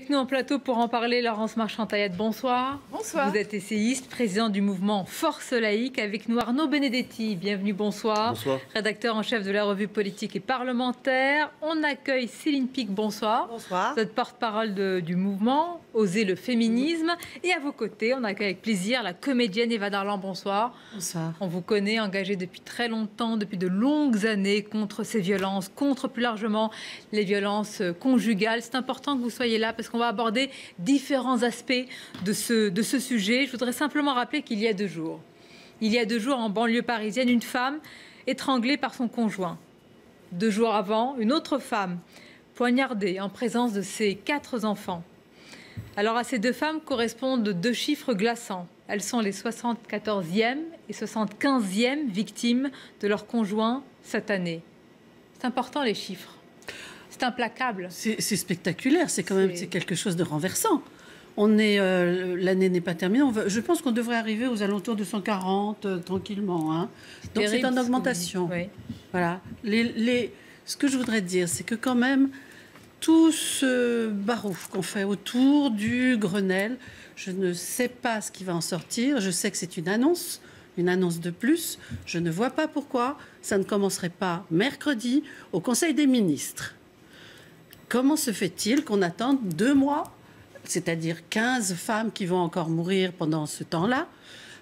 Avec nous en plateau pour en parler, Laurence Marchand-Taillette, bonsoir. Bonsoir. Vous êtes essayiste, président du mouvement Force laïque. Avec nous Arnaud Benedetti, bienvenue, bonsoir. Bonsoir. Rédacteur en chef de la revue politique et parlementaire. On accueille Céline Pic, bonsoir. Bonsoir. Vous êtes porte-parole du mouvement Oser le féminisme. Et à vos côtés, on accueille avec plaisir la comédienne Eva Darlan, bonsoir. Bonsoir. On vous connaît, engagée depuis très longtemps, depuis de longues années, contre ces violences, contre plus largement les violences conjugales. C'est important que vous soyez là parce qu'on va aborder différents aspects de ce sujet. Je voudrais simplement rappeler qu'il y a 2 jours. Il y a 2 jours, en banlieue parisienne, une femme étranglée par son conjoint. 2 jours avant, une autre femme poignardée en présence de ses 4 enfants. Alors à ces 2 femmes correspondent 2 chiffres glaçants. Elles sont les 74e et 75e victimes de leur conjoint cette année. C'est important les chiffres. C'est implacable. C'est spectaculaire, c'est quand même quelque chose de renversant. L'année n'est pas terminée. Je pense qu'on devrait arriver aux alentours de 140 tranquillement. Hein. Donc c'est en augmentation. Oui. Voilà. Ce que je voudrais dire, c'est que quand même, tout ce barouf qu'on fait autour du Grenelle, je ne sais pas ce qui va en sortir. Je sais que c'est une annonce de plus. Je ne vois pas pourquoi ça ne commencerait pas mercredi au Conseil des ministres. Comment se fait-il qu'on attende 2 mois, c'est-à-dire 15 femmes qui vont encore mourir pendant ce temps-là,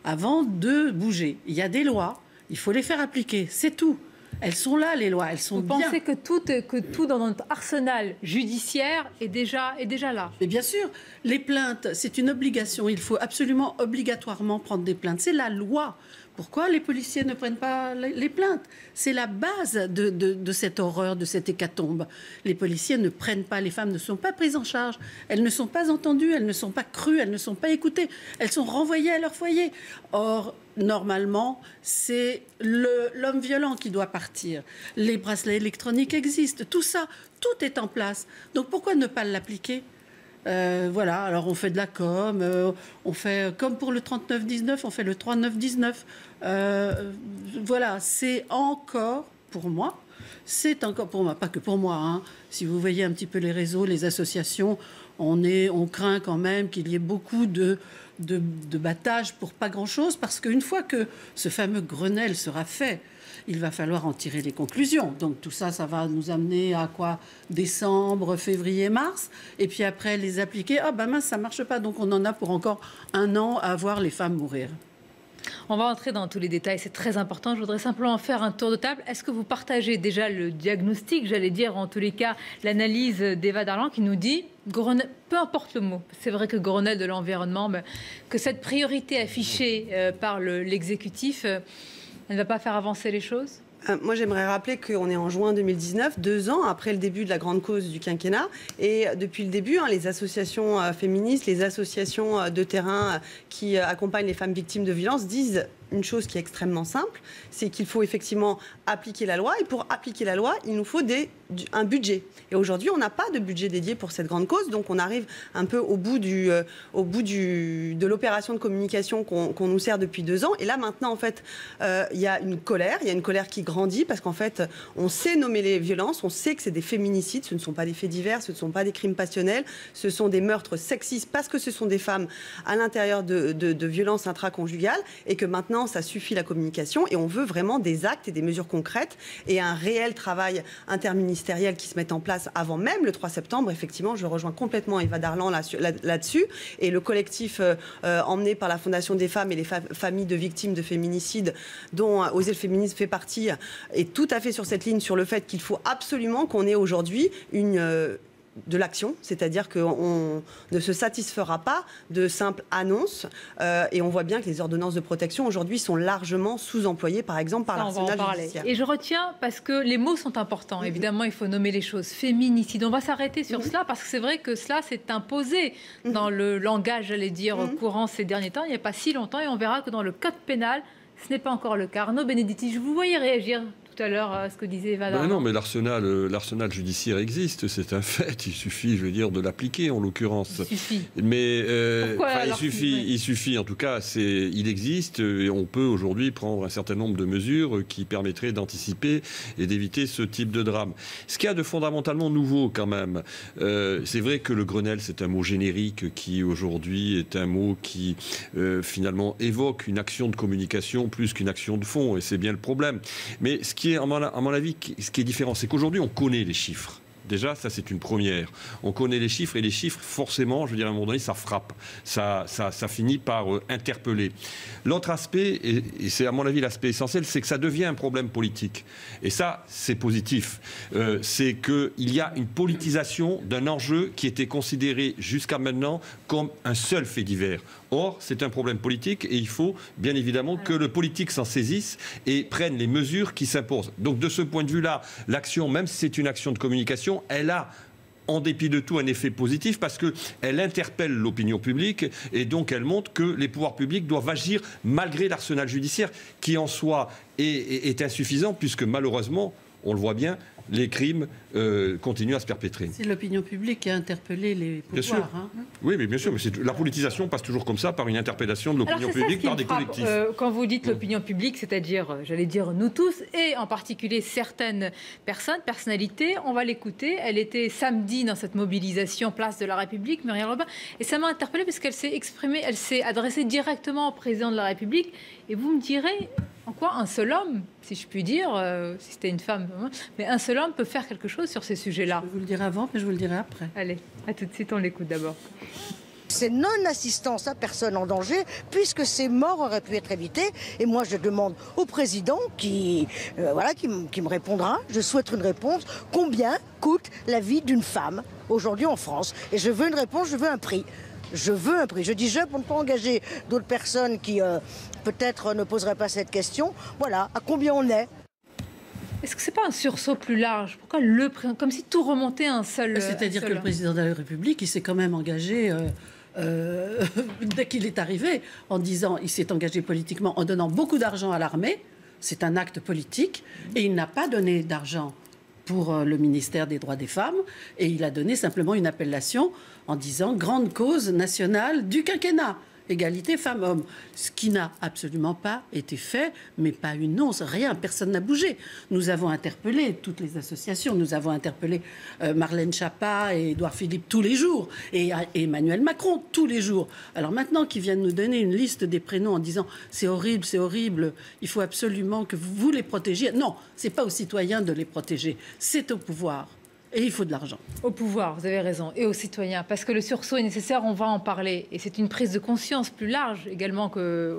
avant de bouger? Il y a des lois, il faut les faire appliquer, c'est tout. Elles sont là, les lois, elles sont bien. Vous pensez que tout dans notre arsenal judiciaire est déjà là? Mais bien sûr, les plaintes, c'est une obligation. Il faut absolument, obligatoirement prendre des plaintes. C'est la loi. Pourquoi les policiers ne prennent pas les plaintes? C'est la base de cette horreur, de cette hécatombe. Les policiers ne prennent pas, les femmes ne sont pas prises en charge, elles ne sont pas entendues, elles ne sont pas crues, elles ne sont pas écoutées, elles sont renvoyées à leur foyer. Or, normalement, c'est l'homme violent qui doit partir. Les bracelets électroniques existent, tout ça, tout est en place. Donc pourquoi ne pas l'appliquer ? Voilà, alors on fait de la com, on fait comme pour le 3919, on fait le 3919. Voilà, c'est encore pour moi, pas que pour moi. Hein. Si vous voyez un petit peu les réseaux, les associations, on craint quand même qu'il y ait beaucoup de battage pour pas grand-chose, parce qu'une fois que ce fameux Grenelle sera fait, il va falloir en tirer les conclusions. Donc tout ça, ça va nous amener à quoi? Décembre, février, mars. Et puis après, les appliquer. Ah ben mince, ça ne marche pas. Donc on en a pour encore 1 an à voir les femmes mourir. On va entrer dans tous les détails, c'est très important. Je voudrais simplement faire un tour de table. Est-ce que vous partagez déjà le diagnostic, j'allais dire, en tous les cas, l'analyse d'Eva Darlan qui nous dit, peu importe le mot, c'est vrai que Grenelle de l'environnement, que cette priorité affichée par l'exécutif, elle ne va pas faire avancer les choses? Moi, j'aimerais rappeler qu'on est en juin 2019, 2 ans après le début de la grande cause du quinquennat. Et depuis le début, les associations féministes, les associations de terrain qui accompagnent les femmes victimes de violences disent une chose qui est extrêmement simple, c'est qu'il faut effectivement appliquer la loi. Et pour appliquer la loi, il nous faut un budget. Et aujourd'hui, on n'a pas de budget dédié pour cette grande cause. Donc on arrive un peu au bout de l'opération de communication qu'on nous sert depuis 2 ans. Et là, maintenant, en fait, il y a une colère. Il y a une colère qui grandit parce qu'en fait, on sait nommer les violences. On sait que c'est des féminicides. Ce ne sont pas des faits divers. Ce ne sont pas des crimes passionnels. Ce sont des meurtres sexistes parce que ce sont des femmes à l'intérieur de violences intraconjugales. Et que maintenant, ça suffit la communication et on veut vraiment des actes et des mesures concrètes et un réel travail interministériel qui se mette en place avant même le 3 septembre. Effectivement, je rejoins complètement Eva Darlan là-dessus. Et le collectif emmené par la Fondation des femmes et les familles de victimes de féminicides, dont Oser le féminisme fait partie, est tout à fait sur cette ligne, sur le fait qu'il faut absolument qu'on ait aujourd'hui de l'action, c'est-à-dire qu'on ne se satisfera pas de simples annonces et on voit bien que les ordonnances de protection aujourd'hui sont largement sous-employées, par exemple, par l'arsenal judiciaire. Et je retiens, parce que les mots sont importants, évidemment, il faut nommer les choses. Féminicide, on va s'arrêter sur cela, parce que c'est vrai que cela s'est imposé dans le langage, j'allais dire, courant ces derniers temps, il n'y a pas si longtemps, et on verra que dans le code pénal, ce n'est pas encore le cas. Arnaud Benedetti, je vous voyais réagir tout tout à l'heure ce que disait Eva. Non, mais l'arsenal judiciaire existe, c'est un fait. Il suffit, je veux dire, de l'appliquer en l'occurrence. Il suffit. Mais il suffit. En tout cas, il existe et on peut aujourd'hui prendre un certain nombre de mesures qui permettraient d'anticiper et d'éviter ce type de drame. Ce qu'il y a de fondamentalement nouveau quand même, c'est vrai que le Grenelle, c'est un mot générique qui aujourd'hui est un mot qui finalement évoque une action de communication plus qu'une action de fond, et c'est bien le problème. Mais ce qui est, à mon avis, ce qui est différent, c'est qu'aujourd'hui, on connaît les chiffres. Déjà, ça, c'est une première. On connaît les chiffres, et les chiffres, forcément, je veux dire, à un moment donné, ça frappe. Ça finit par interpeller. L'autre aspect, et c'est à mon avis l'aspect essentiel, c'est que ça devient un problème politique. Et ça, c'est positif. C'est qu'il y a une politisation d'un enjeu qui était considéré jusqu'à maintenant comme un seul fait divers. Or, c'est un problème politique et il faut bien évidemment que le politique s'en saisisse et prenne les mesures qui s'imposent. Donc, de ce point de vue-là, l'action, même si c'est une action de communication, elle a, en dépit de tout, un effet positif parce qu'elle interpelle l'opinion publique et donc elle montre que les pouvoirs publics doivent agir malgré l'arsenal judiciaire qui, en soi, est insuffisant puisque, malheureusement, on le voit bien, les crimes continuent à se perpétrer. C'est l'opinion publique qui a interpellé les pouvoirs. Bien sûr. Hein. Oui, mais bien sûr. Mais la politisation passe toujours comme ça, par une interpellation de l'opinion publique par des collectifs. Quand vous dites l'opinion publique, c'est-à-dire, j'allais dire nous tous, et en particulier certaines personnalités, on va l'écouter. Elle était samedi dans cette mobilisation Place de la République, Muriel Robin, et ça m'a interpellée parce qu'elle s'est exprimée, elle s'est adressée directement au président de la République. Et vous me direz, en quoi un seul homme, si je puis dire, si c'était une femme, mais un seul homme peut faire quelque chose sur ces sujets-là. Je vais vous le dire avant, mais je vous le dirai après. Allez, à tout de suite, on l'écoute d'abord. C'est non-assistance à personne en danger, puisque ces morts auraient pu être évitées. Et moi, je demande au président qui me répondra. Je souhaite une réponse. Combien coûte la vie d'une femme aujourd'hui en France? Et je veux une réponse, je veux un prix. Je veux un prix. Je dis je pour ne pas engager d'autres personnes qui peut-être ne poseraient pas cette question. Voilà, à combien on est? Est-ce que c'est pas un sursaut plus large? Pourquoi comme si tout remontait à un seul... C'est-à-dire que le président de la République, il s'est quand même engagé... dès qu'il est arrivé, en disant, il s'est engagé politiquement en donnant beaucoup d'argent à l'armée. C'est un acte politique. Et il n'a pas donné d'argent pour le ministère des droits des femmes. Et il a donné simplement une appellation en disant « Grande cause nationale du quinquennat ». Égalité femmes-hommes, ce qui n'a absolument pas été fait, mais pas une once, rien, personne n'a bougé. Nous avons interpellé toutes les associations, nous avons interpellé Marlène Schiappa et Édouard Philippe tous les jours, et Emmanuel Macron tous les jours. Alors maintenant qu'ils viennent nous donner une liste des prénoms en disant c'est horrible, il faut absolument que vous les protégiez. Non, c'est pas aux citoyens de les protéger, c'est au pouvoir. Et il faut de l'argent. Au pouvoir, vous avez raison, et aux citoyens, parce que le sursaut est nécessaire, on va en parler. Et c'est une prise de conscience plus large également que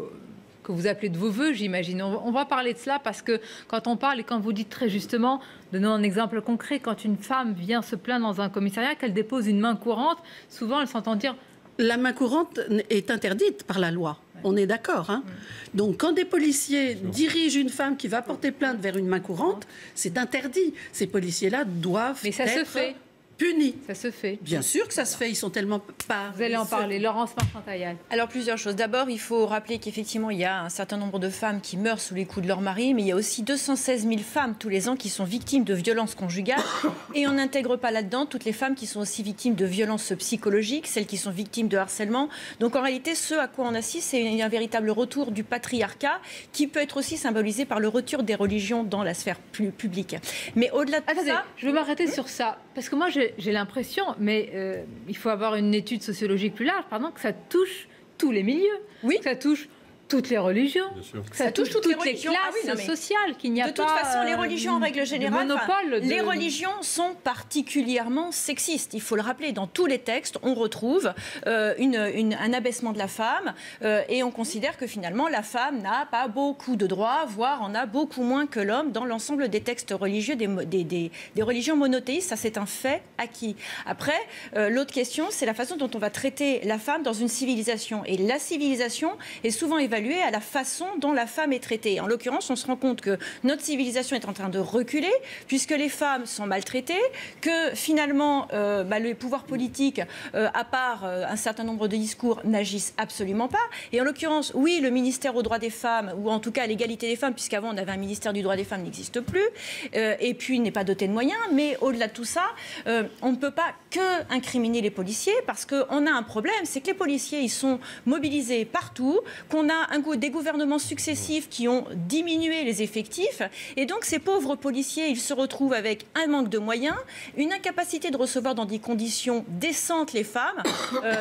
vous appelez de vos voeux, j'imagine. On va parler de cela parce que quand on parle, et quand vous dites très justement, donnons un exemple concret, quand une femme vient se plaindre dans un commissariat, qu'elle dépose une main courante, souvent elle s'entend dire... La main courante est interdite par la loi. On est d'accord. Hein. Donc, quand des policiers dirigent une femme qui va porter plainte vers une main courante, c'est interdit. Ces policiers-là doivent être punis. Ça se fait. Bien sûr que ça se fait. Ils sont tellement pas... Vous allez en parler. Laurence Marchand-Taillal. Alors, plusieurs choses. D'abord, il faut rappeler qu'effectivement, il y a un certain nombre de femmes qui meurent sous les coups de leur mari, mais il y a aussi 216 000 femmes tous les ans qui sont victimes de violences conjugales. Et on n'intègre pas là-dedans toutes les femmes qui sont aussi victimes de violences psychologiques, celles qui sont victimes de harcèlement. Donc, en réalité, ce à quoi on assiste, c'est un véritable retour du patriarcat qui peut être aussi symbolisé par le retour des religions dans la sphère publique. Mais au-delà de ça... Je vais m'arrêter sur ça. Parce que moi, j'ai l'impression, mais il faut avoir une étude sociologique plus large, que ça touche tous les milieux. Oui. Que ça touche toutes les religions. Que ça touche toutes les classes sociales, qu'il n'y a pas... De toute façon, les religions, en règle générale, les religions sont particulièrement sexistes. Il faut le rappeler, dans tous les textes, on retrouve un abaissement de la femme et on considère que finalement, la femme n'a pas beaucoup de droits, voire en a beaucoup moins que l'homme dans l'ensemble des textes religieux, des religions monothéistes. Ça, c'est un fait acquis. Après, l'autre question, c'est la façon dont on va traiter la femme dans une civilisation. Et la civilisation est souvent évaluée évaluer à la façon dont la femme est traitée. En l'occurrence, on se rend compte que notre civilisation est en train de reculer, puisque les femmes sont maltraitées, que finalement, les pouvoirs politiques, à part un certain nombre de discours, n'agissent absolument pas. Et en l'occurrence, oui, le ministère aux droits des femmes, ou en tout cas à l'égalité des femmes, puisqu'avant on avait un ministère du droit des femmes, n'existe plus, et puis il n'est pas doté de moyens. Mais au-delà de tout ça, on ne peut pas que incriminer les policiers, parce qu'on a un problème, c'est que les policiers, ils sont mobilisés partout, qu'on a des gouvernements successifs qui ont diminué les effectifs, et donc ces pauvres policiers, ils se retrouvent avec un manque de moyens, une incapacité de recevoir dans des conditions décentes les femmes.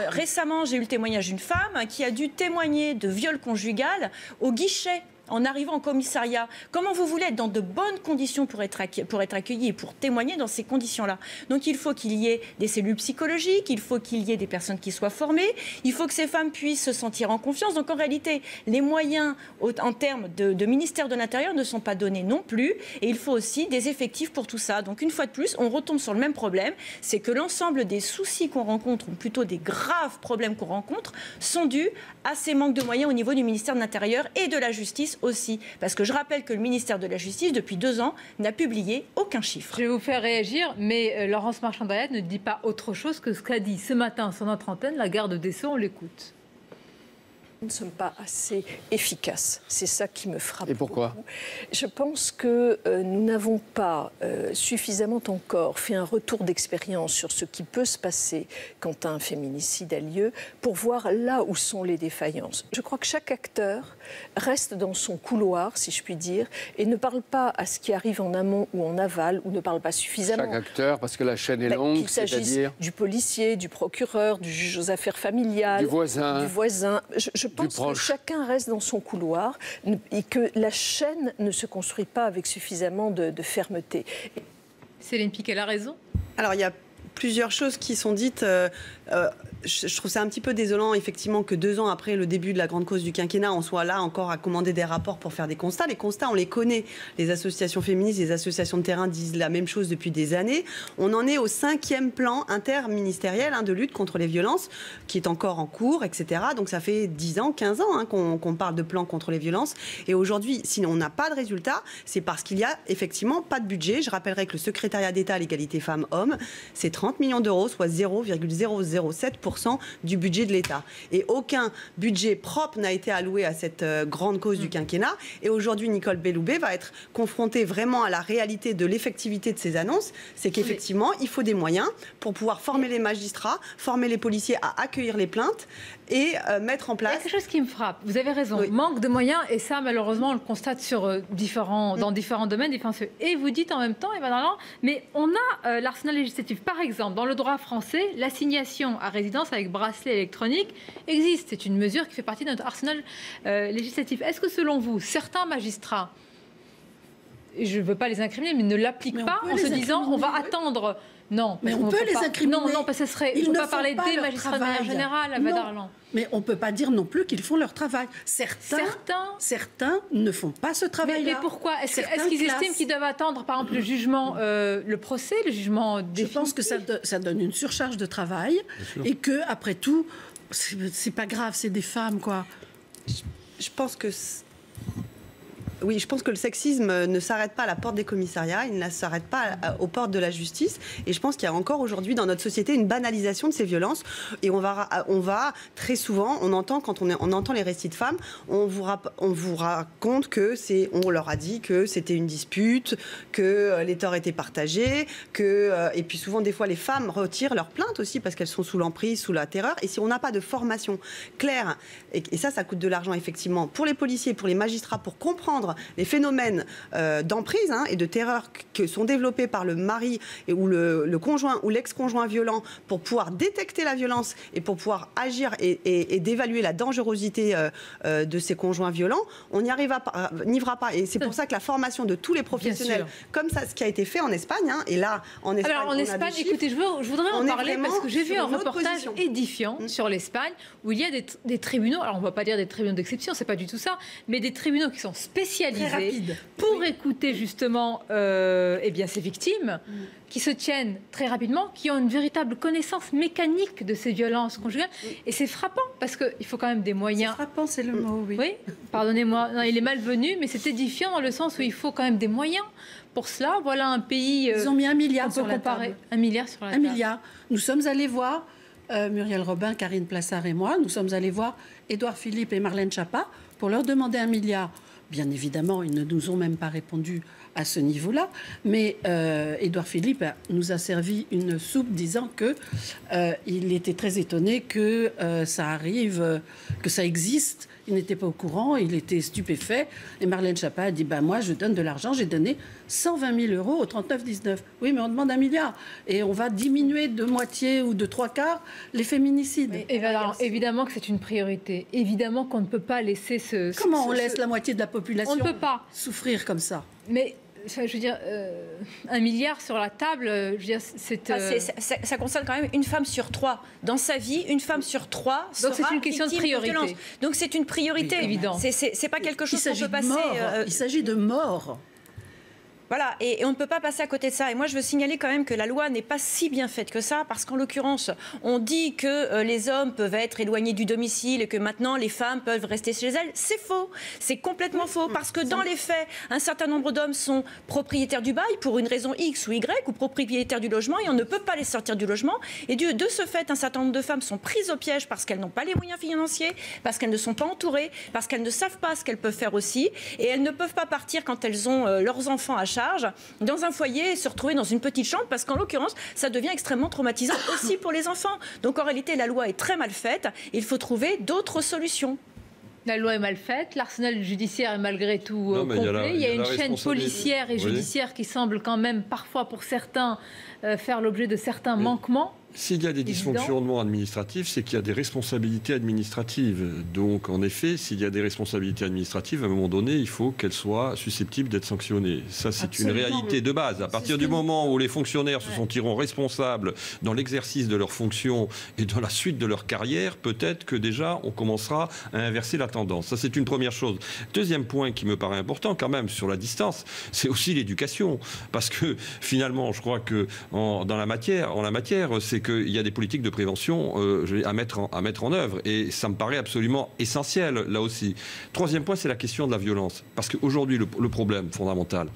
Récemment, j'ai eu le témoignage d'une femme qui a dû témoigner de viol conjugal au guichet en arrivant au commissariat. Comment vous voulez être dans de bonnes conditions pour être accueilli et pour témoigner dans ces conditions-là? Donc il faut qu'il y ait des cellules psychologiques, il faut qu'il y ait des personnes qui soient formées, il faut que ces femmes puissent se sentir en confiance. Donc en réalité, les moyens en termes de ministère de l'Intérieur ne sont pas donnés non plus, et il faut aussi des effectifs pour tout ça. Donc une fois de plus, on retombe sur le même problème, c'est que l'ensemble des soucis qu'on rencontre, ou plutôt des graves problèmes qu'on rencontre, sont dus à ces manques de moyens au niveau du ministère de l'Intérieur et de la Justice aussi. Parce que je rappelle que le ministère de la Justice, depuis 2 ans, n'a publié aucun chiffre. Je vais vous faire réagir, mais Laurence Marchand-Draillat ne dit pas autre chose que ce qu'a dit ce matin sur notre antenne la garde des Sceaux. On l'écoute. Nous ne sommes pas assez efficaces. C'est ça qui me frappe. Et pourquoi beaucoup. Je pense que nous n'avons pas suffisamment encore fait un retour d'expérience sur ce qui peut se passer quand un féminicide a lieu pour voir là où sont les défaillances. Je crois que chaque acteur reste dans son couloir, si je puis dire, et ne parle pas à ce qui arrive en amont ou en aval, ou ne parle pas suffisamment. Chaque acteur, parce que la chaîne est longue, qu'il s'agisse du policier, du procureur, du juge aux affaires familiales, du voisin. Je pense que chacun reste dans son couloir et que la chaîne ne se construit pas avec suffisamment de fermeté. Céline Picquet a raison. Alors, il y a plusieurs choses qui sont dites. Je trouve ça un petit peu désolant, effectivement, que 2 ans après le début de la grande cause du quinquennat, on soit là encore à commander des rapports pour faire des constats. Les constats, on les connaît. Les associations féministes, les associations de terrain disent la même chose depuis des années. On en est au 5e plan interministériel de lutte contre les violences, qui est encore en cours, etc. Donc ça fait 10 ans, 15 ans qu'on parle de plan contre les violences. Et aujourd'hui, si on n'a pas de résultat, c'est parce qu'il n'y a effectivement pas de budget. Je rappellerai que le secrétariat d'État à l'égalité femmes-hommes, c'est 30 millions d'euros, soit 0,007% du budget de l'État. Et aucun budget propre n'a été alloué à cette grande cause du quinquennat. Et aujourd'hui, Nicole Belloubet va être confrontée vraiment à la réalité de l'effectivité de ces annonces. C'est qu'effectivement, il faut des moyens pour pouvoir former les magistrats, former les policiers à accueillir les plaintes et mettre en place... Il y a quelque chose qui me frappe. Vous avez raison. Oui. Manque de moyens, et ça, malheureusement, on le constate dans différents domaines. Et vous dites en même temps, Eva Darlan, mais on a l'arsenal législatif. Par exemple, dans le droit français, l'assignation à résidence avec bracelet électronique existe. C'est une mesure qui fait partie de notre arsenal législatif. Est-ce que, selon vous, certains magistrats, et je ne veux pas les incriminer, mais ne l'appliquent pas en se disant on va attendre... Non, mais on peut les incriminer. Non, parce que ce serait... Ils ne ne pas font parler pas des leur magistrats de travail. manière générale, Eva Darlan. Mais on ne peut pas dire non plus qu'ils font leur travail. Certains ne font pas ce travail-là. Mais pourquoi? Est-ce qu'ils estiment qu'ils doivent attendre, par exemple, le jugement, le procès, le jugement définitif? Je pense que ça donne une surcharge de travail et que, après tout, c'est pas grave, c'est des femmes, quoi. Je pense que... Oui, je pense que le sexisme ne s'arrête pas à la porte des commissariats, il ne s'arrête pas aux portes de la justice. Et je pense qu'il y a encore aujourd'hui dans notre société une banalisation de ces violences. Et on va très souvent, on entend les récits de femmes, on vous raconte que on leur a dit que c'était une dispute, que les torts étaient partagés, et puis souvent des fois les femmes retirent leurs plaintes aussi parce qu'elles sont sous l'emprise, sous la terreur. Et si on n'a pas de formation claire, et ça coûte de l'argent effectivement pour les policiers, pour les magistrats, pour comprendre les phénomènes d'emprise et de terreur que sont développés par le mari ou le conjoint ou l'ex-conjoint violent pour pouvoir détecter la violence et pour pouvoir agir et d'évaluer la dangerosité de ces conjoints violents, on n'y arrivera pas. Et c'est pour ça que la formation de tous les professionnels, comme ça, ce qui a été fait en Espagne, et là, en Espagne... Alors, en Espagne, écoutez, je voudrais en parler parce que j'ai vu un reportage édifiant sur l'Espagne où il y a des tribunaux, alors on ne va pas dire des tribunaux d'exception, c'est pas du tout ça, mais des tribunaux qui sont spécialisés spécialisée pour écouter justement ces victimes qui se tiennent très rapidement, qui ont une véritable connaissance mécanique de ces violences conjugales. Et c'est frappant, parce qu'il faut quand même des moyens. C'est frappant, c'est le mot, oui. Oui, pardonnez-moi, non, il est malvenu, mais c'est édifiant dans le sens où il faut quand même des moyens. Pour cela, voilà un pays... Ils ont mis 1 milliard sur la table. 1 milliard sur la table. 1 milliard. Nous sommes allés voir, Muriel Robin, Karine Plassard et moi, nous sommes allés voir Édouard Philippe et Marlène Schiappa pour leur demander 1 milliard. Bien évidemment, ils ne nous ont même pas répondu à ce niveau-là. Mais Édouard Philippe nous a servi une soupe disant qu'il était très étonné que ça arrive, que ça existe. Il n'était pas au courant, il était stupéfait. Et Marlène Schiappa a dit moi, je donne de l'argent, j'ai donné 120 000 euros au 39-19. Oui, mais on demande 1 milliard. Et on va diminuer de moitié ou de 3/4 les féminicides. Évidemment que c'est une priorité. Évidemment qu'on ne peut pas laisser Comment on laisse la moitié de la population on ne peut pas souffrir comme ça? Mais je veux dire, 1 milliard sur la table, je veux dire, ça concerne quand même une femme sur 3. Dans sa vie, une femme sur 3 sera donc c'est une question de priorité. Donc c'est une priorité. Oui, évident. C'est pas quelque chose qu'on peut passer. Il s'agit de mort. Voilà, et on ne peut pas passer à côté de ça. Et moi, je veux signaler quand même que la loi n'est pas si bien faite que ça, parce qu'en l'occurrence, on dit que les hommes peuvent être éloignés du domicile et que maintenant, les femmes peuvent rester chez elles. C'est faux. C'est complètement faux, parce que dans les faits, un certain nombre d'hommes sont propriétaires du bail pour une raison X ou Y, ou propriétaires du logement, et on ne peut pas les sortir du logement. Et de ce fait, un certain nombre de femmes sont prises au piège parce qu'elles n'ont pas les moyens financiers, parce qu'elles ne sont pas entourées, parce qu'elles ne savent pas ce qu'elles peuvent faire aussi, et elles ne peuvent pas partir quand elles ont leurs enfants à charge dans un foyer et se retrouver dans une petite chambre, parce qu'en l'occurrence, ça devient extrêmement traumatisant aussi pour les enfants. Donc en réalité, la loi est très mal faite. Il faut trouver d'autres solutions. La loi est mal faite, l'arsenal judiciaire est malgré tout complet. Il y a une chaîne policière et judiciaire qui semble quand même, parfois pour certains, faire l'objet de certains manquements. S'il y a des dysfonctionnements administratifs, c'est qu'il y a des responsabilités administratives. Donc, en effet, s'il y a des responsabilités administratives, à un moment donné, il faut qu'elles soient susceptibles d'être sanctionnées. Ça, c'est une réalité de base. À partir du moment où les fonctionnaires se sentiront responsables dans l'exercice de leurs fonctions et dans la suite de leur carrière, peut-être que déjà, on commencera à inverser la tendance. Ça, c'est une première chose. Deuxième point qui me paraît important, quand même, sur la distance, c'est aussi l'éducation. Parce que, finalement, je crois que en la matière, c'est qu'il y a des politiques de prévention à mettre en œuvre. Et ça me paraît absolument essentiel, là aussi. Troisième point, c'est la question de la violence. Parce qu'aujourd'hui, le problème fondamental,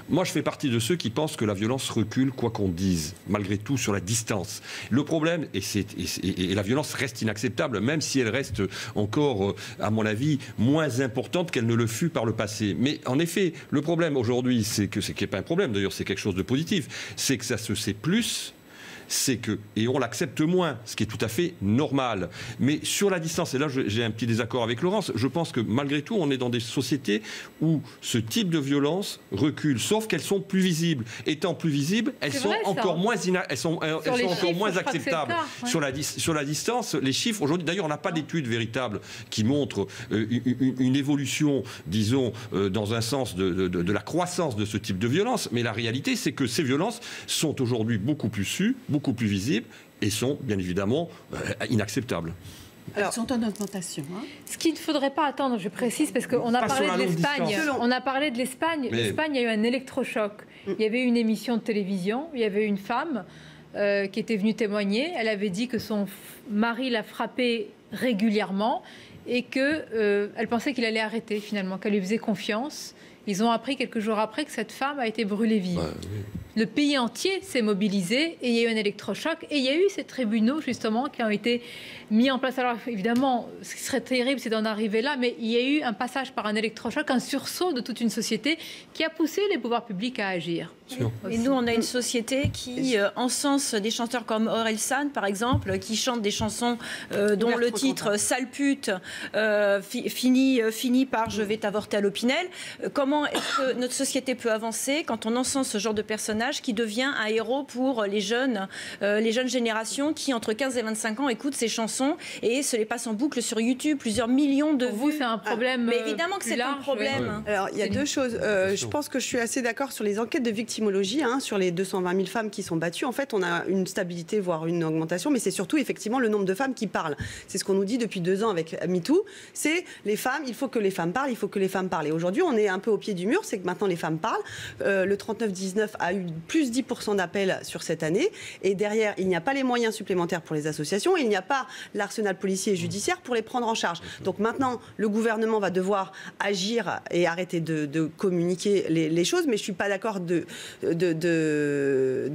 moi, je fais partie de ceux qui pensent que la violence recule, quoi qu'on dise, malgré tout, sur la distance. Le problème, et la violence reste inacceptable, même si elle reste encore, à mon avis, moins importante qu'elle ne le fut par le passé. Mais en effet, le problème aujourd'hui, c'est qu'il n'y a pas un problème, d'ailleurs, c'est quelque chose de positif, c'est que ça se sait plus, et on l'accepte moins, ce qui est tout à fait normal. Mais sur la distance, et là j'ai un petit désaccord avec Laurence, je pense que malgré tout, on est dans des sociétés où ce type de violence recule, sauf qu'elles sont plus visibles. Étant plus visibles, elles sont encore moins acceptables. Ouais. Sur la distance, les chiffres, aujourd'hui, d'ailleurs, on n'a pas d'études véritables qui montrent une évolution, disons, dans un sens de la croissance de ce type de violence. Mais la réalité, c'est que ces violences sont aujourd'hui beaucoup plus sues, beaucoup plus visibles et sont bien évidemment inacceptables. Alors, elles sont en augmentation. Ce qu'il ne faudrait pas attendre, je précise, parce qu'on a parlé de l'Espagne. On a parlé de l'Espagne. Mais... L'Espagne a eu un électrochoc. Il y avait une émission de télévision, il y avait une femme qui était venue témoigner. Elle avait dit que son mari la frappait régulièrement et qu'elle pensait qu'il allait arrêter finalement, qu'elle lui faisait confiance. Ils ont appris quelques jours après que cette femme a été brûlée vive. Oui. Le pays entier s'est mobilisé et il y a eu un électrochoc. Et il y a eu ces tribunaux, justement, qui ont été mis en place. Alors, évidemment, ce qui serait terrible, c'est d'en arriver là, mais il y a eu un passage par un électrochoc, un sursaut de toute une société qui a poussé les pouvoirs publics à agir. Et nous, on a une société qui encense des chanteurs comme Orelsan, par exemple, qui chantent des chansons dont le titre « Sale pute » finit par « Je vais t'avorter à l'Opinel ». Comment est-ce que notre société peut avancer quand on encense ce genre de personnage personnage qui devient un héros pour les jeunes générations qui, entre 15 et 25 ans, écoutent ces chansons et se les passent en boucle sur YouTube, plusieurs millions de vues. Pour vous, c'est un problème. Mais évidemment que c'est un problème. Alors, il y a deux choses. Je pense que je suis assez d'accord sur les enquêtes de victimologie, sur les 220 000 femmes qui sont battues. En fait, on a une stabilité, voire une augmentation, mais c'est surtout effectivement le nombre de femmes qui parlent. C'est ce qu'on nous dit depuis 2 ans avec MeToo. C'est les femmes, il faut que les femmes parlent, il faut que les femmes parlent. Et aujourd'hui, on est un peu au pied du mur, c'est que maintenant les femmes parlent. Le 39-19 a eu plus 10% d'appels sur cette année. Et derrière, il n'y a pas les moyens supplémentaires pour les associations, il n'y a pas l'arsenal policier et judiciaire pour les prendre en charge. Donc maintenant, le gouvernement va devoir agir et arrêter de communiquer les choses, mais je ne suis pas d'accord de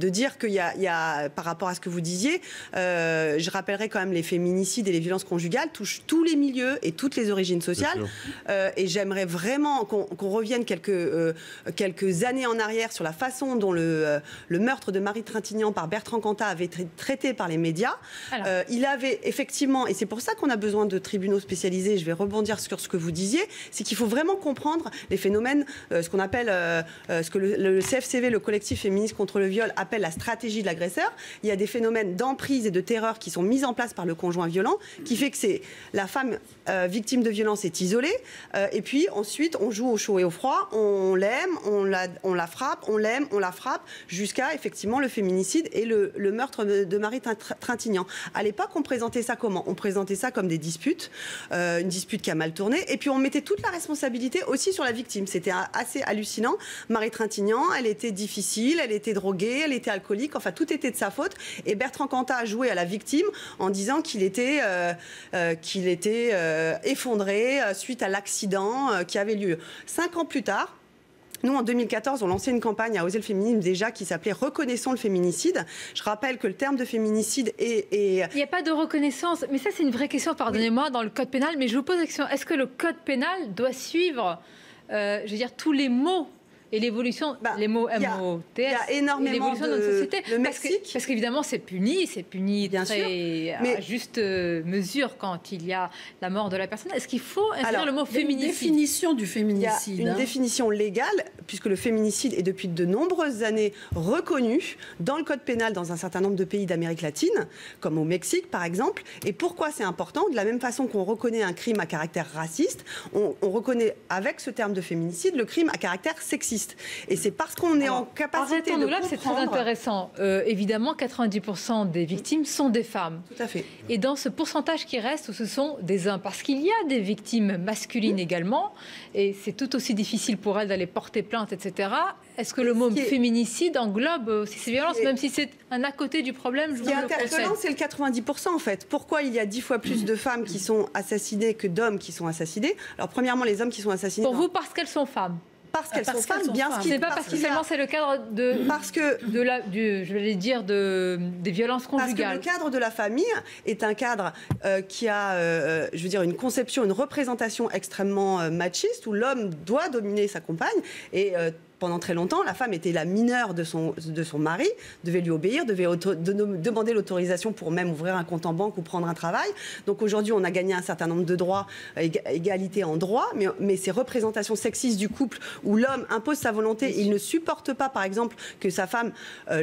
dire qu'il y a, par rapport à ce que vous disiez, je rappellerai quand même les féminicides et les violences conjugales touchent tous les milieux et toutes les origines sociales. Et j'aimerais vraiment qu'on revienne quelques années en arrière sur la façon dont le meurtre de Marie Trintignant par Bertrand Cantat avait été traité par les médias. Il avait effectivement, et c'est pour ça qu'on a besoin de tribunaux spécialisés, je vais rebondir sur ce que vous disiez, c'est qu'il faut vraiment comprendre les phénomènes, ce qu'on appelle, ce que le CFCV, le collectif féministe contre le viol, appelle la stratégie de l'agresseur. Il y a des phénomènes d'emprise et de terreur qui sont mis en place par le conjoint violent, qui fait que c'est la femme victime de violence est isolée, et puis ensuite on joue au chaud et au froid, on l'aime, on la frappe, on l'aime, on la frappe, jusqu'à effectivement le féminicide et le meurtre de Marie Trintignant. À l'époque, on présentait ça comment? On présentait ça comme des disputes, une dispute qui a mal tourné, et puis on mettait toute la responsabilité aussi sur la victime. C'était assez hallucinant. Marie Trintignant, elle était difficile, elle était droguée, elle était alcoolique, enfin tout était de sa faute. Et Bertrand Cantat a joué à la victime en disant qu'il était effondré suite à l'accident qui avait lieu. 5 ans plus tard, nous, en 2014, on lançait une campagne à Oser le féminisme déjà qui s'appelait « Reconnaissons le féminicide ». Je rappelle que le terme de féminicide est... Il n'y a pas de reconnaissance. Mais ça, c'est une vraie question, pardonnez-moi, dans le code pénal. Mais je vous pose la question, est-ce que le code pénal doit suivre, je veux dire, tous les mots et l'évolution, les mots MOTS, il y a énormément de notre société. Le Mexique. Parce qu'évidemment, c'est puni bien sûr, mais à juste mesure quand il y a la mort de la personne. Est-ce qu'il faut inscrire le mot féminicide? Il y a une définition du féminicide. Il y a une définition légale, puisque le féminicide est depuis de nombreuses années reconnu dans le code pénal dans un certain nombre de pays d'Amérique latine, comme au Mexique par exemple. Et pourquoi c'est important? De la même façon qu'on reconnaît un crime à caractère raciste, on reconnaît avec ce terme de féminicide le crime à caractère sexiste. Et c'est parce qu'on est en capacité de comprendre... C'est très intéressant. Évidemment, 90% des victimes sont des femmes. Tout à fait. Et dans ce pourcentage qui reste, ce sont des hommes. Parce qu'il y a des victimes masculines également, et c'est tout aussi difficile pour elles d'aller porter plainte, etc. Est-ce que le mot féminicide englobe aussi ces violences, même si c'est un à côté du problème? Ce qui est interpellant, c'est le 90% en fait. Pourquoi il y a 10 fois plus de femmes qui sont assassinées que d'hommes qui sont assassinés? Alors premièrement, les hommes qui sont assassinés... Pour vous, parce qu'elles sont femmes? Parce qu'elles sont femmes, bien sûr. C'est pas parce que seulement c'est le cadre des violences conjugales. Parce que le cadre de la famille est un cadre qui a, je veux dire, une conception, une représentation extrêmement machiste où l'homme doit dominer sa compagne et pendant très longtemps, la femme était la mineure de son mari, devait lui obéir, devait demander l'autorisation pour même ouvrir un compte en banque ou prendre un travail. Donc aujourd'hui, on a gagné un certain nombre de droits, égalité en droit, mais ces représentations sexistes du couple où l'homme impose sa volonté, il ne supporte pas, par exemple, que sa femme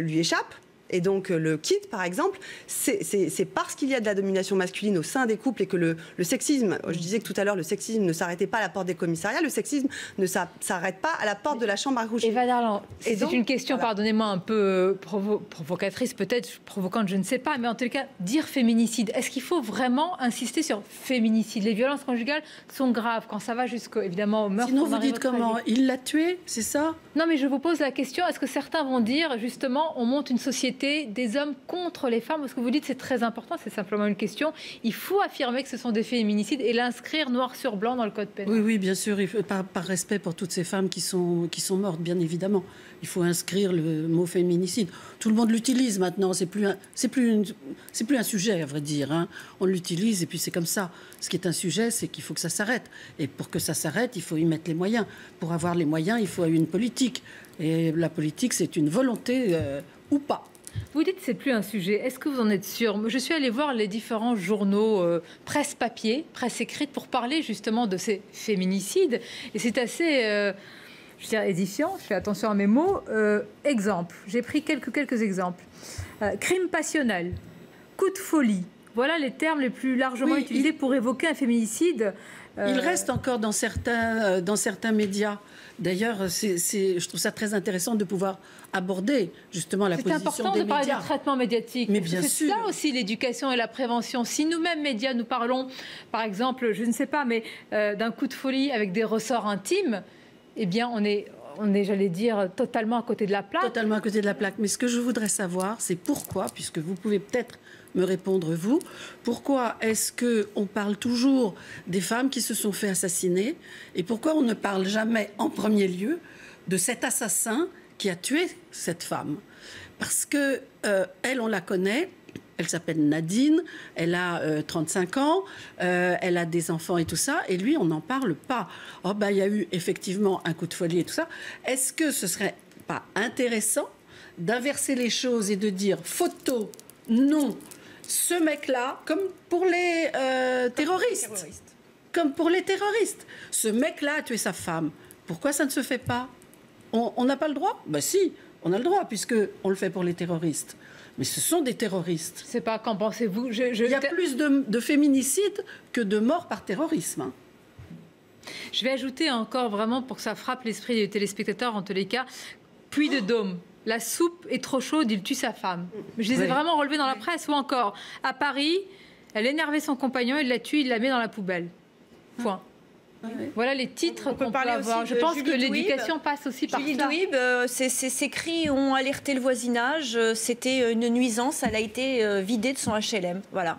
lui échappe, et donc le quitte, par exemple, c'est parce qu'il y a de la domination masculine au sein des couples et que le sexisme, je disais que tout à l'heure, le sexisme ne s'arrêtait pas à la porte des commissariats, le sexisme ne s'arrête pas à la porte de la chambre à coucher. Eva Darlan, c'est une question, pardonnez-moi, un peu provocatrice, peut-être provoquante, je ne sais pas, mais en tout cas, dire féminicide, est-ce qu'il faut vraiment insister sur féminicide? Les violences conjugales sont graves quand ça va jusqu'au, évidemment, au meurtre. Sinon, vous dites comment? Il l'a tué, c'est ça? Non, mais je vous pose la question, est-ce que certains vont dire, justement, on monte une société des hommes contre les femmes? Parce que vous dites c'est très important, c'est simplement une question. Il faut affirmer que ce sont des féminicides et l'inscrire noir sur blanc dans le code pénal. Oui, bien sûr, par respect pour toutes ces femmes qui sont mortes, bien évidemment. Il faut inscrire le mot féminicide. Tout le monde l'utilise maintenant, c'est plus un sujet, à vrai dire. Hein. On l'utilise et puis c'est comme ça. Ce qui est un sujet, c'est qu'il faut que ça s'arrête. Et pour que ça s'arrête, il faut y mettre les moyens. Pour avoir les moyens, il faut une politique. Et la politique, c'est une volonté ou pas. Vous dites que ce n'est plus un sujet. Est-ce que vous en êtes sûr? Je suis allée voir les différents journaux, presse papier, presse écrite, pour parler justement de ces féminicides. Et c'est assez je veux dire, édifiant, je fais attention à mes mots. Exemple, j'ai pris quelques exemples. Crime passionnel, coup de folie. Voilà les termes les plus largement utilisés pour évoquer un féminicide. Il reste encore dans certains médias. D'ailleurs, je trouve ça très intéressant de pouvoir aborder justement la position des médias. C'est important de parler du traitement médiatique. Mais bien sûr. C'est ça aussi l'éducation et la prévention. Si nous-mêmes, médias, nous parlons, par exemple, je ne sais pas, mais d'un coup de folie avec des ressorts intimes, eh bien, on est, j'allais dire, totalement à côté de la plaque. Totalement à côté de la plaque. Mais ce que je voudrais savoir, c'est pourquoi, puisque vous pouvez peut-être me répondre, vous, pourquoi est-ce qu'on parle toujours des femmes qui se sont fait assassiner et pourquoi on ne parle jamais en premier lieu de cet assassin qui a tué cette femme? Parce que elle, on la connaît. Elle s'appelle Nadine, elle a 35 ans, elle a des enfants et tout ça, et lui, on n'en parle pas. Oh, ben, il y a eu effectivement un coup de folie et tout ça. Est-ce que ce serait pas intéressant d'inverser les choses et de dire photo, non, ce mec-là, comme pour les terroristes. Comme pour les terroristes. Ce mec-là a tué sa femme. Pourquoi ça ne se fait pas? On n'a pas le droit? Ben si, on a le droit, puisqu'on le fait pour les terroristes. Mais ce sont des terroristes. Je sais pas, qu'en pensez-vous? Il y a plus de féminicides que de morts par terrorisme. Hein. Je vais ajouter encore, vraiment, pour que ça frappe l'esprit des téléspectateurs, en tous les cas, Puy de Dôme. La soupe est trop chaude, il tue sa femme. Je les ai vraiment relevés dans la presse. Ou encore, à Paris, elle énervait son compagnon, il la tue, il la met dans la poubelle. Point. Voilà les titres qu'on peut avoir. Je pense que l'éducation passe aussi par ça. Julie Douib, ces cris ont alerté le voisinage. C'était une nuisance. Elle a été vidée de son HLM. Voilà.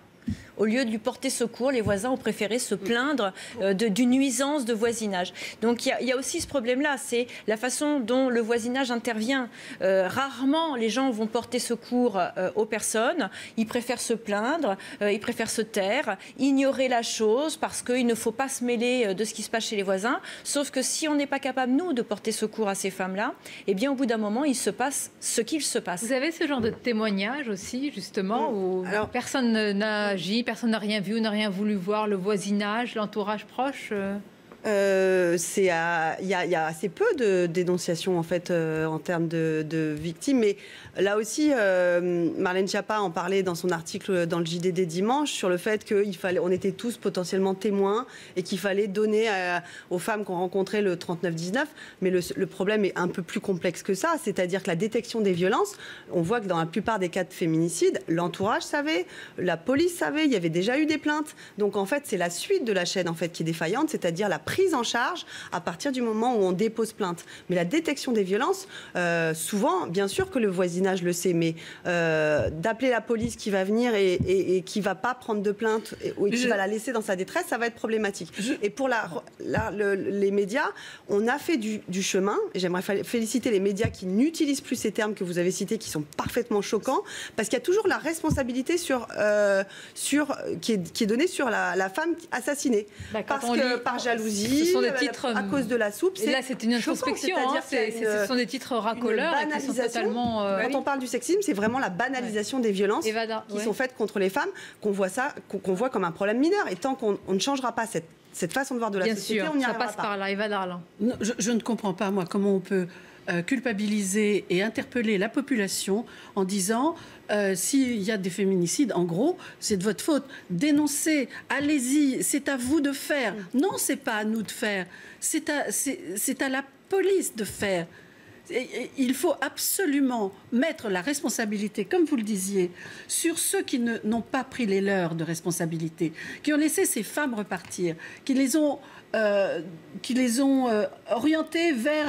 Au lieu de lui porter secours, les voisins ont préféré se plaindre d'une nuisance de voisinage. Donc il y a aussi ce problème-là, c'est la façon dont le voisinage intervient. Rarement, les gens vont porter secours aux personnes. Ils préfèrent se plaindre, ils préfèrent se taire, ignorer la chose parce qu'il ne faut pas se mêler de ce qui se passe chez les voisins. Sauf que si on n'est pas capable, nous, de porter secours à ces femmes-là, eh bien, au bout d'un moment, il se passe ce qu'il se passe. Vous avez ce genre de témoignage aussi, justement, où personne n'a agi, personne n'a rien vu, n'a rien voulu voir, le voisinage, l'entourage proche Il y a assez peu de dénonciations en fait en termes de victimes, mais là aussi Marlène Schiappa en parlait dans son article dans le JDD dimanche sur le fait qu'on était tous potentiellement témoins et qu'il fallait donner aux femmes qu'on rencontrait le 39-19, mais le problème est un peu plus complexe que ça, c'est-à-dire que la détection des violences, on voit que dans la plupart des cas de féminicide, l'entourage savait, la police savait, il y avait déjà eu des plaintes, donc en fait c'est la suite de la chaîne en fait qui est défaillante, c'est-à-dire la prise en charge à partir du moment où on dépose plainte. Mais la détection des violences, souvent, bien sûr que le voisinage le sait, mais d'appeler la police qui va venir et qui ne va pas prendre de plainte et qui va la laisser dans sa détresse, ça va être problématique. Et pour les médias, on a fait du chemin, et j'aimerais féliciter les médias qui n'utilisent plus ces termes que vous avez cités, qui sont parfaitement choquants, parce qu'il y a toujours la responsabilité qui est donnée sur la femme assassinée. Parce que par jalousie, ce sont des titres, à cause de la soupe. Et là, c'est une introspection. Ce sont des titres racoleurs et qui sont totalement. Quand on parle du sexisme, c'est vraiment la banalisation des violences qui sont faites contre les femmes, qu'on voit comme un problème mineur. Et tant qu'on ne changera pas cette façon de voir de la société, on n'y arrivera pas. Ça passe par là. Eva Darlan. Je ne comprends pas, moi, comment on peut culpabiliser et interpeller la population en disant s'il y a des féminicides, en gros, c'est de votre faute. Dénoncez, allez-y, c'est à vous de faire. Non, c'est pas à nous de faire. C'est à la police de faire. Il faut absolument mettre la responsabilité, comme vous le disiez, sur ceux qui n'ont pas pris les leurs de responsabilité, qui ont laissé ces femmes repartir, qui les ont orientées vers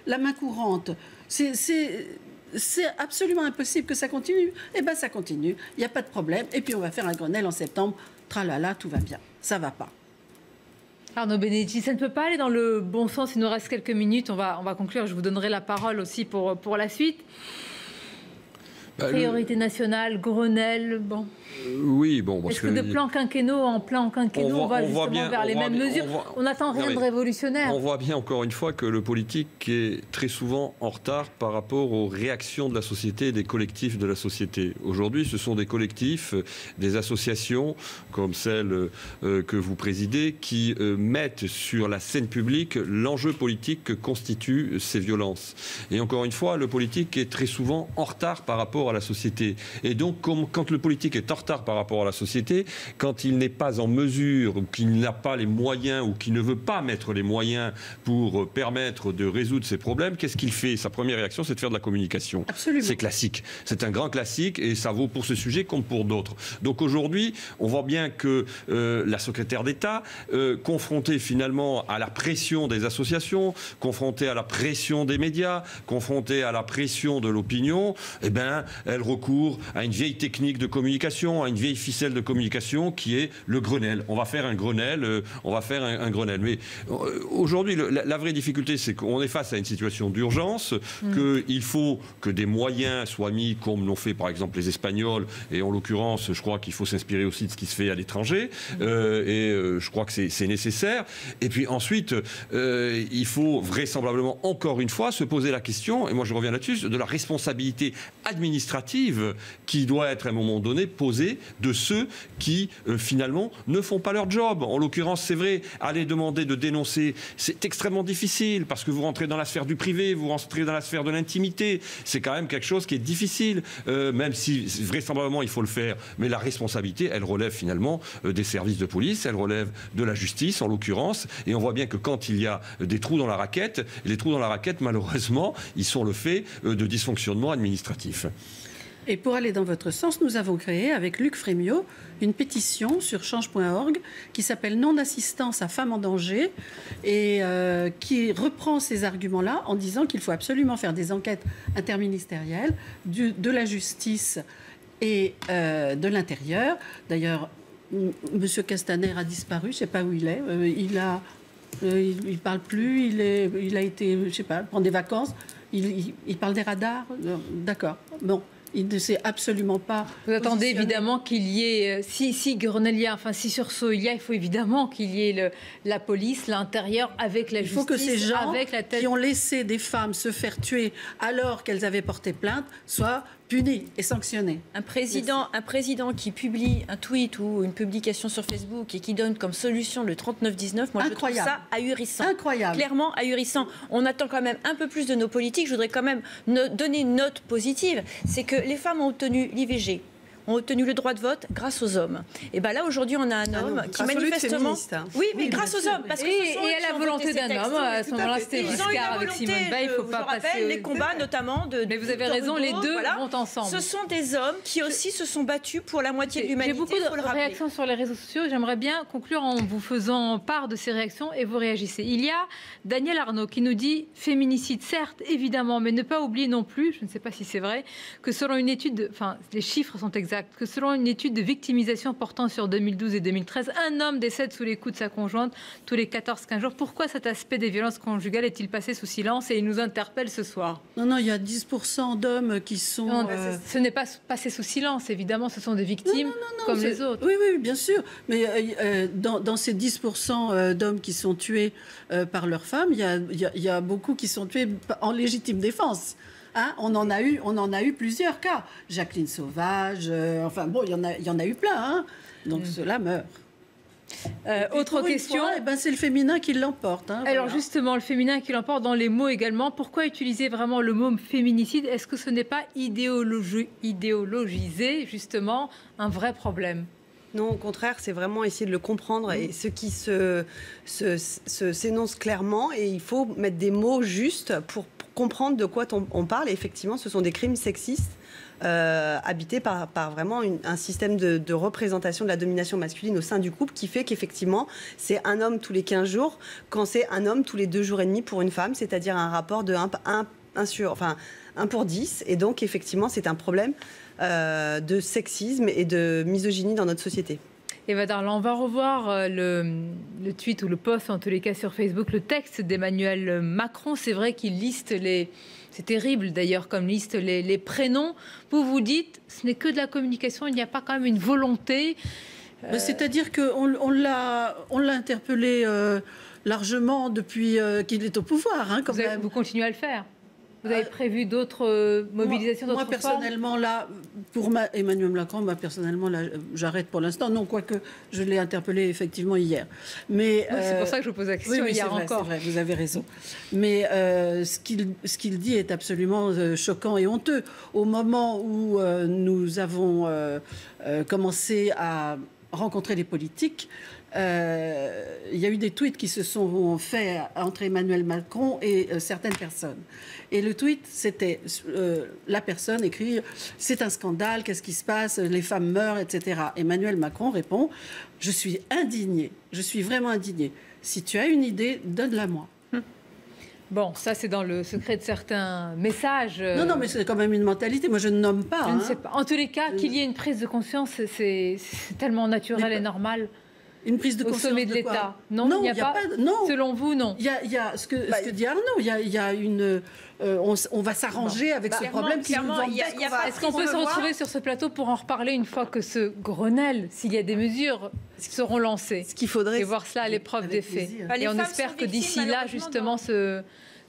la main courante. C'est absolument impossible que ça continue. Eh bien, ça continue. Il n'y a pas de problème. Et puis, on va faire un Grenelle en septembre. Tralala, tout va bien. Ça ne va pas. Arnaud Benedetti, ça ne peut pas aller dans le bon sens. Il nous reste quelques minutes. On va conclure. Je vous donnerai la parole aussi pour la suite. Priorité nationale, Grenelle, bon. Oui, bon, parce Est-ce que de plan quinquennaux en plan quinquennaux, on va justement vers les mêmes mesures? On n'attend rien de révolutionnaire. On voit bien, encore une fois, que le politique est très souvent en retard par rapport aux réactions de la société et des collectifs de la société. Aujourd'hui, ce sont des collectifs, des associations, comme celle que vous présidez, qui mettent sur la scène publique l'enjeu politique que constituent ces violences. Et encore une fois, le politique est très souvent en retard par rapport à la société. Et donc, quand le politique est en retard par rapport à la société, quand il n'est pas en mesure, ou qu'il n'a pas les moyens, ou qu'il ne veut pas mettre les moyens pour permettre de résoudre ces problèmes, qu'est-ce qu'il fait? Sa première réaction, c'est de faire de la communication. Absolument. C'est classique. C'est un grand classique et ça vaut pour ce sujet comme pour d'autres. Donc aujourd'hui, on voit bien que la secrétaire d'État, confrontée finalement à la pression des associations, confrontée à la pression des médias, confrontée à la pression de l'opinion, eh ben, elle recourt à une vieille technique de communication, à une vieille ficelle de communication qui est le Grenelle. On va faire un Grenelle, Mais aujourd'hui, la vraie difficulté, c'est qu'on est face à une situation d'urgence, qu'il faut que des moyens soient mis, comme l'ont fait par exemple les Espagnols, et en l'occurrence, je crois qu'il faut s'inspirer aussi de ce qui se fait à l'étranger, je crois que c'est nécessaire. Et puis ensuite, il faut vraisemblablement, encore une fois, se poser la question, et moi je reviens là-dessus, de la responsabilité administrative qui doit être à un moment donné posée de ceux qui finalement ne font pas leur job. En l'occurrence, c'est vrai, aller demander de dénoncer, c'est extrêmement difficile parce que vous rentrez dans la sphère du privé, vous rentrez dans la sphère de l'intimité. C'est quand même quelque chose qui est difficile, même si vraisemblablement il faut le faire. Mais la responsabilité, elle relève finalement des services de police, elle relève de la justice en l'occurrence. Et on voit bien que quand il y a des trous dans la raquette, les trous dans la raquette, malheureusement, ils sont le fait de dysfonctionnements administratifs. Et pour aller dans votre sens, nous avons créé avec Luc Frémiot une pétition sur change.org qui s'appelle Non-assistance à femmes en danger et qui reprend ces arguments-là en disant qu'il faut absolument faire des enquêtes interministérielles de la justice et de l'intérieur. D'ailleurs, M. Castaner a disparu, je ne sais pas où il est. Il parle plus, il a été, je ne sais pas, prendre des vacances. Il parle des radars. D'accord. Bon. Il ne sait absolument pas. Vous attendez évidemment qu'il y ait, si Grenelia, enfin si sursaut il y a, il faut évidemment qu'il y ait la police, l'intérieur avec la justice. Il faut que ces gens avec la tête... qui ont laissé des femmes se faire tuer alors qu'elles avaient porté plainte soient punis et sanctionnés. Un président qui publie un tweet ou une publication sur Facebook et qui donne comme solution le 3919, moi je trouve ça ahurissant. Incroyable. Clairement ahurissant. On attend quand même un peu plus de nos politiques. Je voudrais quand même donner une note positive. C'est que les femmes ont obtenu l'IVG, ont obtenu le droit de vote grâce aux hommes. Et bien là, aujourd'hui, on a un homme qui manifestement... Oui, mais grâce aux hommes. Parce que et à la volonté d'un homme, à ce moment-là, c'était Giscard avec Simone Veil, il ne faut pas passer... les combats, notamment, Mais vous avez raison, les deux vont ensemble. Ce sont des hommes qui aussi se sont battus pour la moitié de l'humanité. J'ai beaucoup de réactions sur les réseaux sociaux. J'aimerais bien conclure en vous faisant part de ces réactions et vous réagissez. Il y a Daniel Arnaud qui nous dit « Féminicide, certes, évidemment, mais ne pas oublier non plus, je ne sais pas si c'est vrai, que selon une étude, enfin, les chiffres sont exacts, que selon une étude de victimisation portant sur 2012 et 2013, un homme décède sous les coups de sa conjointe tous les 14-15 jours. Pourquoi cet aspect des violences conjugales est-il passé sous silence et il nous interpelle ce soir? Non, il y a 10% d'hommes qui sont... Non, ce n'est pas passé sous silence, évidemment, ce sont des victimes comme les autres. Oui, bien sûr. Mais dans ces 10% d'hommes qui sont tués par leurs femmes, il y a beaucoup qui sont tués en légitime défense. Hein, on en a eu plusieurs cas. Jacqueline Sauvage, enfin bon, il y en a eu plein. Hein, donc ceux-là meurent. Autre question. C'est le féminin qui l'emporte. Hein, alors voilà. justement, le féminin qui l'emporte dans les mots également. Pourquoi utiliser vraiment le mot féminicide? Est-ce que ce n'est pas idéologiser justement un vrai problème? Non, au contraire, c'est vraiment essayer de le comprendre et ce qui s'énonce clairement. Et il faut mettre des mots justes pour comprendre de quoi on parle. Et effectivement, ce sont des crimes sexistes habités par vraiment un système de représentation de la domination masculine au sein du couple qui fait qu'effectivement, c'est un homme tous les 15 jours quand c'est un homme tous les 2 jours et demi pour une femme, c'est-à-dire un rapport de 1 pour 10. Et donc, effectivement, c'est un problème de sexisme et de misogynie dans notre société. Eva Darlan, on va revoir le tweet ou le post, en tous les cas sur Facebook, le texte d'Emmanuel Macron. C'est vrai qu'il liste c'est terrible d'ailleurs comme liste les prénoms. Vous dites, ce n'est que de la communication, il n'y a pas quand même une volonté. C'est-à-dire qu'on l'a interpellé largement depuis qu'il est au pouvoir. Hein, vous continuez à le faire? Vous avez prévu d'autres mobilisations, d'autres formes? Moi, personnellement, là, pour Emmanuel Macron, personnellement, là, j'arrête pour l'instant. Non, quoique je l'ai interpellé effectivement hier. Mais c'est pour ça que je vous pose la question hier encore. C'est vrai, vous avez raison. Mais ce qu'il dit est absolument choquant et honteux. Au moment où nous avons commencé à rencontrer les politiques, il y a eu des tweets qui se sont faits entre Emmanuel Macron et certaines personnes. Et le tweet, c'était la personne écrit « C'est un scandale, qu'est-ce qui se passe, les femmes meurent, etc. » Emmanuel Macron répond « Je suis indigné, je suis vraiment indigné. Si tu as une idée, donne-la moi. » Bon, ça c'est dans le secret de certains messages. Non, mais c'est quand même une mentalité. Moi, je ne nomme pas. Je ne sais pas. En tous les cas, qu'il y ait une prise de conscience, c'est tellement naturel et normal. Une prise de conscience au sommet de l'État. Non, il n'y a pas. Non. Selon vous, non. Il y a ce que dit Arnaud. Il y a une. On va s'arranger avec ce problème qui nous embête. Est-ce qu'on peut se retrouver sur ce plateau pour en reparler une fois que ce Grenelle, s'il y a des mesures, seront lancées? Ce qu'il faudrait. Et voir cela à l'épreuve des faits. Et on espère que d'ici là, justement,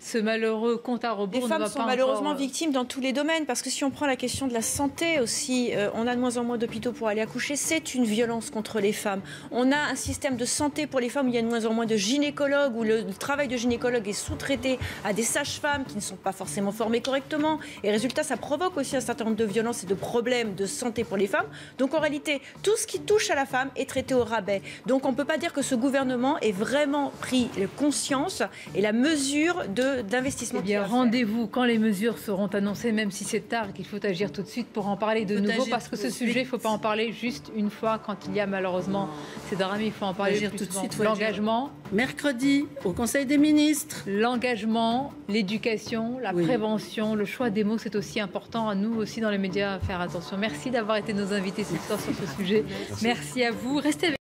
ce malheureux compte à rebours ne va pas encore... Les femmes sont malheureusement victimes dans tous les domaines, parce que si on prend la question de la santé aussi, on a de moins en moins d'hôpitaux pour aller accoucher, c'est une violence contre les femmes. On a un système de santé pour les femmes où il y a de moins en moins de gynécologues, où le travail de gynécologue est sous-traité à des sages-femmes qui ne sont pas forcément formées correctement. Et résultat, ça provoque aussi un certain nombre de violences et de problèmes de santé pour les femmes. Donc en réalité, tout ce qui touche à la femme est traité au rabais. Donc on ne peut pas dire que ce gouvernement ait vraiment pris conscience et la mesure d'investissement. Eh bien, rendez-vous quand les mesures seront annoncées, même si c'est tard et qu'il faut agir tout de suite pour en parler de nouveau, parce que ce sujet, il ne faut pas en parler juste une fois quand il y a malheureusement ces drames, il faut en parler plus souvent. L'engagement. Mercredi, au Conseil des ministres. L'engagement, l'éducation, la prévention, le choix des mots, c'est aussi important. À nous aussi dans les médias à faire attention. Merci d'avoir été nos invités ce soir sur ce sujet. Merci à vous. Restez avec